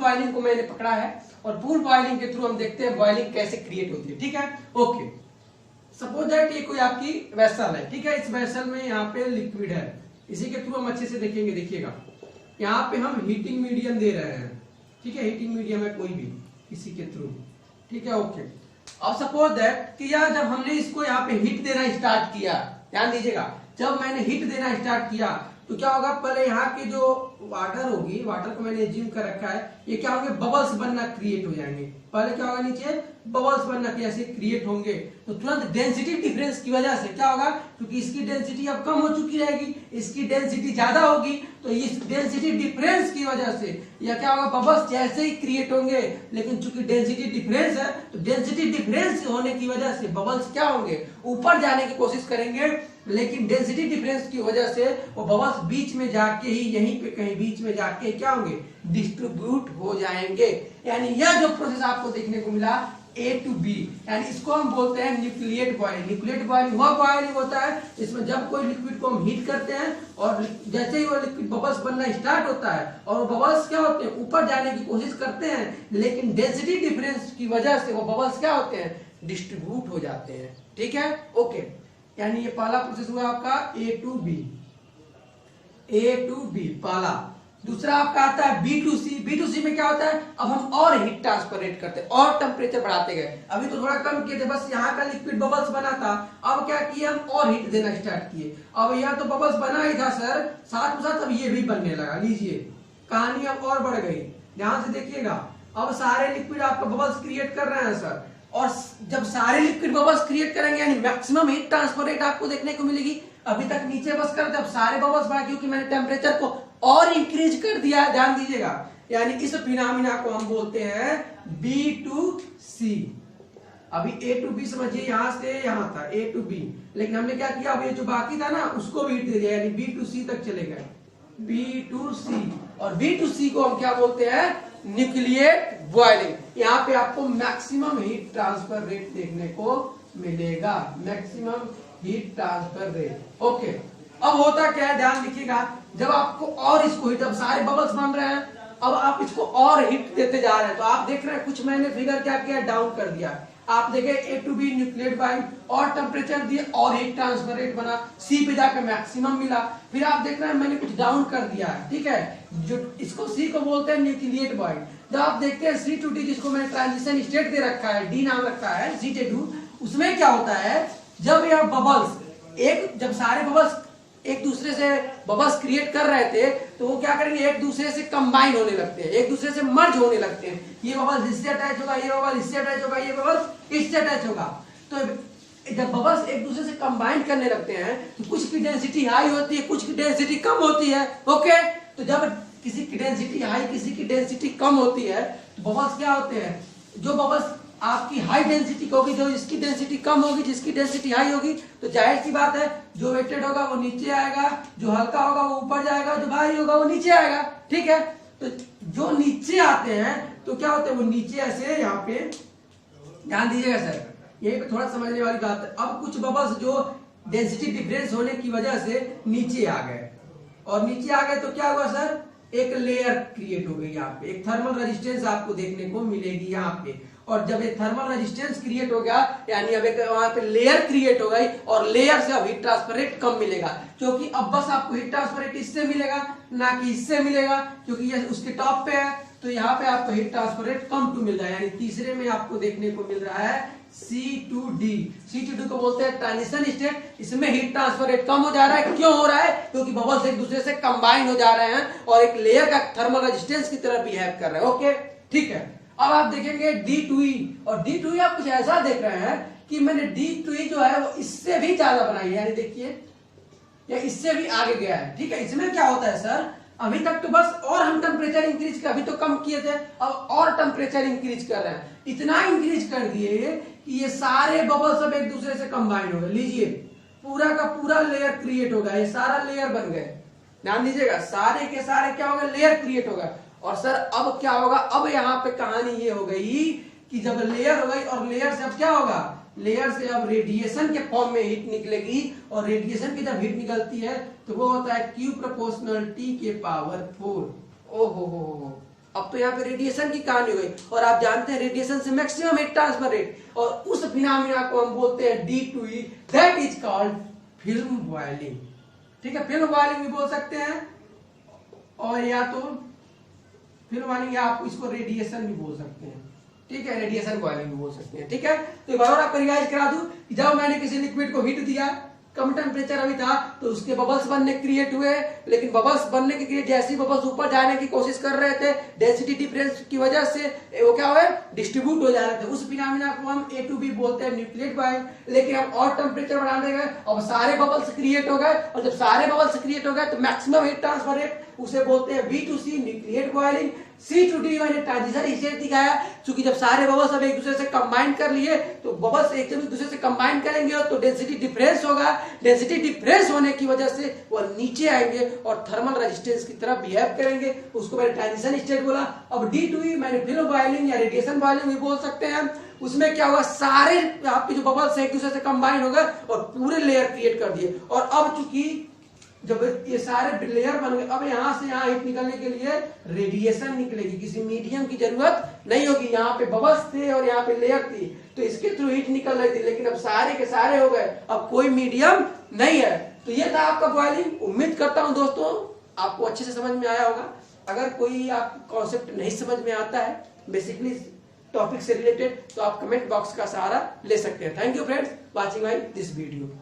Boiling को मैंने पकड़ा है और पूल बॉइलिंग के थ्रू हम देखते हैं बॉइलिंग कैसे क्रिएट होती है। ठीक है, ओके। सपोज दैट ये कोई आपकी वेसल है, ठीक है, इस वेसल में यहाँ पे लिक्विड है, इसी के थ्रू हम अच्छे से देखेंगे। देखिएगा यहाँ पे हम हीटिंग मीडियम दे रहे हैं, ठीक है, हीटिंग मीडियम है कोई भी इसी के थ्रू, ठीक है, ओके। अब सपोज दैट कि यार जब हमने इसको यहाँ पे हीट देना स्टार्ट किया, ध्यान दीजिएगा, जब मैंने हीट देना स्टार्ट किया तो क्या होगा, पहले यहाँ की जो वाटर होगी, वाटर को मैंने एज्यूम कर रखा है, ये क्या होंगे, बबल्स बनना क्रिएट हो जाएंगे। पहले क्या होगा, नीचे बबल्स बनना कैसे क्रिएट होंगे, तो तुरंत डेंसिटी डिफरेंस की वजह से क्या होगा, क्योंकि इसकी डेंसिटी अब कम हो चुकी रहेगी, इसकी डेंसिटी ज्यादा होगी, तो इस डेंसिटी डिफरेंस की वजह से या क्या होगा, बबल्स जैसे ही क्रिएट होंगे, लेकिन चूंकि डेंसिटी डिफरेंस है तो डेंसिटी डिफरेंस होने की वजह से बबल्स क्या होंगे, ऊपर जाने की कोशिश करेंगे, लेकिन डेंसिटी डिफरेंस की वजह से वो बबल्स बीच में जाके ही, यहीं पे कहीं बीच में जाके क्या होंगे, डिस्ट्रीब्यूट हो जाएंगे। यानी यह जो प्रोसेस आपको देखने को मिला A to B, यानी इसको हम बोलते हैं न्यूक्लिएट बॉइलिंग। न्यूक्लिएट बॉइलिंग वह बॉइलिंग होता है इसमें जब कोई लिक्विड को हम हीट करते हैं और जैसे ही वो लिक्विड बबल्स बनना स्टार्ट होता है और वो बबल्स क्या होते हैं, ऊपर जाने की कोशिश करते हैं, लेकिन डेंसिटी डिफरेंस की वजह से वो बबल्स क्या होते हैं, डिस्ट्रीब्यूट हो जाते हैं। ठीक है, ओके। यानी ये पहला प्रोसेस हुआ आपका A to B, A to B पहला। दूसरा आपका आता है B to C। B to C में क्या होता है, अब हम और हीट ट्रांसफर रेट करते हैं और टेम्परेचर बढ़ाते गए। अभी तो थोड़ा कम किए थे, बस यहाँ का लिक्विड बबल्स बना था, अब क्या किए हम और हीट देना स्टार्ट किए। अब यहाँ तो बबल्स बना ही था सर, साथ में साथ अब ये भी बनने लगा। लीजिए कहानी अब और बढ़ गई, ध्यान से देखिएगा। अब सारे लिक्विड आपका बबल्स क्रिएट कर रहे हैं सर, और जब सारे लिक्विड बबल्स क्रिएट करेंगे यानी मैक्सिमम हीट ट्रांसफर रेट आपको देखने को मिलेगी। अभी तक नीचे बस कर दे, अब सारे बबल्स बढ़ा क्योंकि मैंने टेम्परेचर को और इंक्रीज कर दिया है, ध्यान दीजिएगा। यानी इस फिनोमिना को हम बोलते हैं B to C। अभी A to B समझिए, यहां से यहां था A to B, लेकिन हमने क्या किया, अब ये जो बाकी था ना उसको भी हीट दे दिया, यानी B to C तक चले गए, B to C। और B to C को हम क्या बोलते हैं, न्यूक्लिएट बॉइलिंग। यहाँ पे आपको मैक्सिमम हीट ट्रांसफर रेट देखने को मिलेगा, maximum heat transfer rate. Okay, अब होता क्या है, ध्यान लिखिएगा, जब आपको और इसको हीट, अब सारे बबल्स बन रहे हैं, अब आप इसको और हीट देते जा रहे हैं, तो आप देख रहे हैं कुछ मैंने फिगर क्या किया, डाउन कर दिया। आप देखें A to B nucleate boiling और टेम्परेचर दिए और हीट ट्रांसफर रेट बना, C पे जाकर मैक्सिमम मिला। फिर आप देख रहे हैं मैंने कुछ डाउन कर दिया है, ठीक है, जो इसको C को बोलते हैं न्यूक्लिएट बॉइलिंग। जब आप देखते हैं C to D, जिसको मैंने ट्रांजिशन स्टेट दे रखा है, D नाम रखा है, C to D, उसमें क्या होता है, जब यह बबल्स जब सारे बबल्स एक दूसरे से बबल्स क्रिएट कर रहे थे, तो वो क्या करेंगे, एक दूसरे से कंबाइन होने लगते हैं, एक दूसरे से मर्ज होने लगते हैं। ये बबल्स इससे अटैच होगा, ये बबल इससे अटैच होगा, ये बबल्स इससे अटैच होगा। तो जब बबल्स एक दूसरे से कंबाइन करने लगते हैं तो कुछ की डेंसिटी हाई होती है, कुछ की डेंसिटी कम होती है। ओके, तो जब किसी की डेंसिटी हाई, किसी की डेंसिटी कम होती है, तो बबल्स क्या होते हैं, जो बबल्स आपकी हाई डेंसिटी होगी, जो इसकी डेंसिटी कम होगी, जिसकी डेंसिटी हाई होगी, तो जाहिर सी बात है जो वेटेड होगा वो नीचे आएगा, जो हल्का होगा वो ऊपर जाएगा, जो भारी होगा वो नीचे आएगा। ठीक है, तो जो नीचे आते हैं तो क्या होता है, वो नीचे ऐसे, यहाँ पे ध्यान दीजिएगा सर, यही पे थोड़ा समझने वाली बात है। अब कुछ बबल्स जो डेंसिटी डिफरेंस होने की वजह से नीचे आ गए, और नीचे आ गए तो क्या हुआ सर, एक लेयर क्रिएट हो गई, यहाँ पे एक थर्मल रेजिस्टेंस आपको देखने को मिलेगी यहाँ पे। और जब एक थर्मल रेजिस्टेंस क्रिएट हो गया, यानी अब एक वहां पे लेयर क्रिएट हो गई, और लेयर से अब हीट ट्रांसफर रेट कम मिलेगा, क्योंकि अब बस आपको हीट ट्रांसफर रेट इससे मिलेगा ना कि इससे मिलेगा, क्योंकि ये उसके टॉप पे है, तो यहाँ पे आपको हीट ट्रांसफर रेट कम टू मिल रहा है। यानी तीसरे में आपको देखने को मिल रहा है C to D। C to D को बोलते हैं ट्रांजिशन स्टेट। इसमें हीट ट्रांसफर रेट कम हो जा रहा है, क्यों हो रहा है, क्योंकि बबल्स एक दूसरे से कंबाइन हो जा रहे हैं और एक लेयर का थर्मल रेजिस्टेंस की तरह बिहेव कर रहे हैं। ओके, ठीक है। अब आप देखेंगे D to E, और D to E आप कुछ ऐसा देख रहे हैं कि मैंने D to E जो है वो इससे भी ज्यादा बनाई है, यानी देखिए या इससे भी आगे गया है। ठीक है, इसमें क्या होता है सर, अभी तक तो बस और हम टेम्परेचर इंक्रीज कर, अभी तो कम किए थे, अब और टेम्परेचर इंक्रीज कर रहे हैं, इतना इंक्रीज कर दिए कि ये सारे बबल्स सब एक दूसरे से कंबाइन हो गए। लीजिए पूरा का पूरा लेयर क्रिएट हो गया, ये सारा लेयर बन गए, ध्यान दीजिएगा, सारे के सारे क्या हो गए, लेयर क्रिएट हो गया। और सर अब क्या होगा, अब यहाँ पे कहानी ये हो गई कि जब लेयर हो गई और लेयर से अब क्या होगा, लेयर से अब रेडिएशन के फॉर्म में हीट निकलेगी, और रेडिएशन की जब हीट निकलती है तो वो होता है Q प्रोपोर्शनल T के पावर 4। ओहो, अब तो यहाँ पे रेडिएशन की कहानी हो गई, और आप जानते हैं रेडिएशन से मैक्सिमम हीट ट्रांसफर रेट, और उस फिनोमेना को हम बोलते हैं D2E, that is called film boiling. ठीक है, फिल्म बॉयलिंग भी बोल सकते हैं, और या तो फिल्म बॉयलिंग, या आप इसको रेडिएशन भी बोल सकते हैं। ठीक है, रेडिएशन बॉयलिंग भी बोल सकते हैं। ठीक है, तो एक बार आपको रिवाइज करा दूं कि जब मैंने किसी लिक्विड को हीट दिया, कम टेम्परेचर अभी था, तो उसके बबल्स बनने क्रिएट हुए, लेकिन बबल्स बनने के लिए जैसे बबल्स ऊपर जाने की कोशिश कर रहे थे, डेंसिटी डिफरेंस की वजह से वो क्या हुआ, डिस्ट्रीब्यूट हो जा रहे थे। उस फिनोमेना को हम A2B बोलते हैं, न्यूक्लिएट बॉयलिंग। लेकिन हम और टेम्परेचर बढ़ा देंगे, अब सारे बबल्स क्रिएट हो गए, और जब सारे बबल्स क्रिएट हो गए तो मैक्सिमम हीट ट्रांसफर रेट, उसे बोलते हैं B2C, न्यूक्लिएट बॉयलिंग। C2D मैंने ट्रांजिशन स्टेट दिखाया, क्योंकि जब सारे बबल्स अब एक दूसरे से कंबाइन कर लिए, तो बबल्स एक दूसरे से कंबाइन करेंगे तो डेंसिटी डिफरेंस होगा, डेंसिटी डिफरेंस होने की वजह से वो नीचे आएंगे और थर्मल रेजिस्टेंस की तरह बिहेव करेंगे, उसको मैंने ट्रांजिशन स्टेट बोला। अब D2E मैंने फिल्म बॉयलिंग या रेडिएशन बॉयलिंग भी बोल सकते हैं। उसमें क्या हुआ, सारे आपके जो बबल्स एक दूसरे से कंबाइन हो गए और पूरे लेयर क्रिएट कर दिए, और अब चूंकि जब ये सारे लेयर बन गए, अब यहां से यहां हीट निकलने के लिए रेडिएशन निकलेगी, किसी मीडियम की जरूरत नहीं होगी। यहाँ पे बबल्स थे और यहाँ पे लेयर थी, तो इसके थ्रू हीट निकल रही थी, लेकिन अब सारे के सारे हो गए, अब कोई मीडियम नहीं है। तो ये था आपका बॉयलिंग। उम्मीद करता हूं दोस्तों आपको अच्छे से समझ में आया होगा। अगर कोई आप कॉन्सेप्ट नहीं समझ में आता है बेसिकली टॉपिक से रिलेटेड, तो आप कमेंट बॉक्स का सहारा ले सकते हैं। Thank you friends watching my this video.